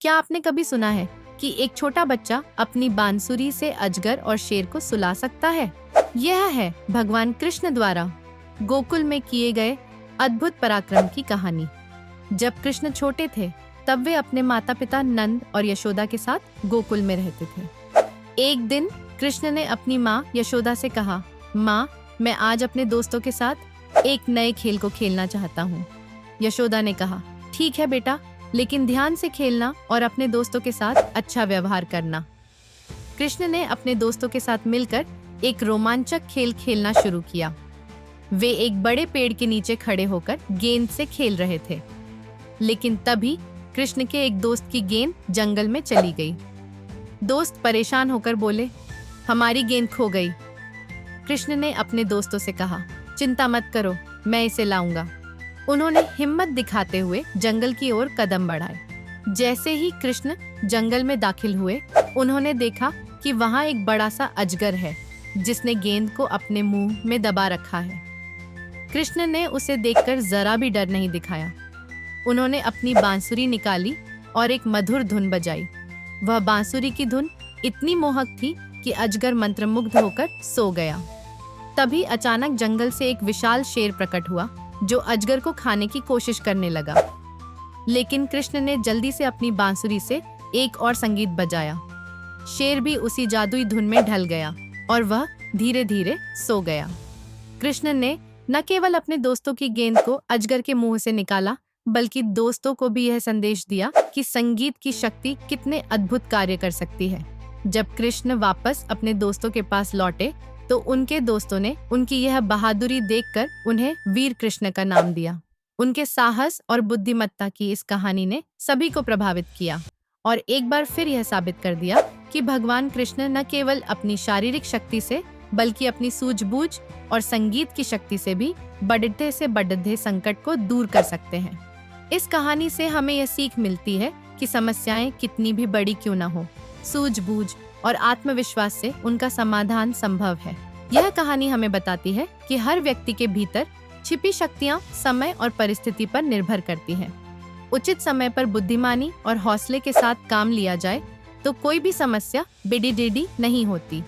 क्या आपने कभी सुना है कि एक छोटा बच्चा अपनी बांसुरी से अजगर और शेर को सुला सकता है? यह है भगवान कृष्ण द्वारा गोकुल में किए गए अद्भुत पराक्रम की कहानी। जब कृष्ण छोटे थे तब वे अपने माता पिता नंद और यशोदा के साथ गोकुल में रहते थे। एक दिन कृष्ण ने अपनी माँ यशोदा से कहा, माँ, मैं आज अपने दोस्तों के साथ एक नए खेल को खेलना चाहता हूँ। यशोदा ने कहा, ठीक है बेटा, लेकिन ध्यान से खेलना और अपने दोस्तों के साथ अच्छा व्यवहार करना। कृष्ण ने अपने दोस्तों के साथ मिलकर एक रोमांचक खेल खेलना शुरू किया। वे एक बड़े पेड़ के नीचे खड़े होकर गेंद से खेल रहे थे, लेकिन तभी कृष्ण के एक दोस्त की गेंद जंगल में चली गई। दोस्त परेशान होकर बोले, हमारी गेंद खो गई। कृष्ण ने अपने दोस्तों से कहा, चिंता मत करो, मैं इसे लाऊंगा। उन्होंने हिम्मत दिखाते हुए जंगल की ओर कदम बढ़ाए। जैसे ही कृष्ण जंगल में दाखिल हुए, उन्होंने देखा कि वहां एक बड़ा सा अजगर है जिसने गेंद को अपने मुंह में दबा रखा है। कृष्ण ने उसे देखकर जरा भी डर नहीं दिखाया। उन्होंने अपनी बांसुरी निकाली और एक मधुर धुन बजाई। वह बांसुरी की धुन इतनी मोहक थी कि अजगर मंत्रमुग्ध होकर सो गया। तभी अचानक जंगल से एक विशाल शेर प्रकट हुआ जो अजगर को खाने की कोशिश करने लगा। लेकिन कृष्ण ने जल्दी से अपनी बांसुरी से एक और संगीत बजाया। शेर भी उसी जादुई धुन में ढल गया और वह धीरे धीरे सो गया। कृष्ण ने न केवल अपने दोस्तों की गेंद को अजगर के मुंह से निकाला, बल्कि दोस्तों को भी यह संदेश दिया कि संगीत की शक्ति कितने अद्भुत कार्य कर सकती है। जब कृष्ण वापस अपने दोस्तों के पास लौटे तो उनके दोस्तों ने उनकी यह बहादुरी देखकर उन्हें वीर कृष्ण का नाम दिया। उनके साहस और बुद्धिमत्ता की इस कहानी ने सभी को प्रभावित किया और एक बार फिर यह साबित कर दिया कि भगवान कृष्ण न केवल अपनी शारीरिक शक्ति से बल्कि अपनी सूझबूझ और संगीत की शक्ति से भी बढ़ते से बढ़ते संकट को दूर कर सकते हैं। इस कहानी से हमें यह सीख मिलती है कि समस्याएं कितनी भी बड़ी क्यों न हो, सूझबूझ और आत्मविश्वास से उनका समाधान संभव है। यह कहानी हमें बताती है कि हर व्यक्ति के भीतर छिपी शक्तियां समय और परिस्थिति पर निर्भर करती हैं। उचित समय पर बुद्धिमानी और हौसले के साथ काम लिया जाए तो कोई भी समस्या बिडी नहीं होती।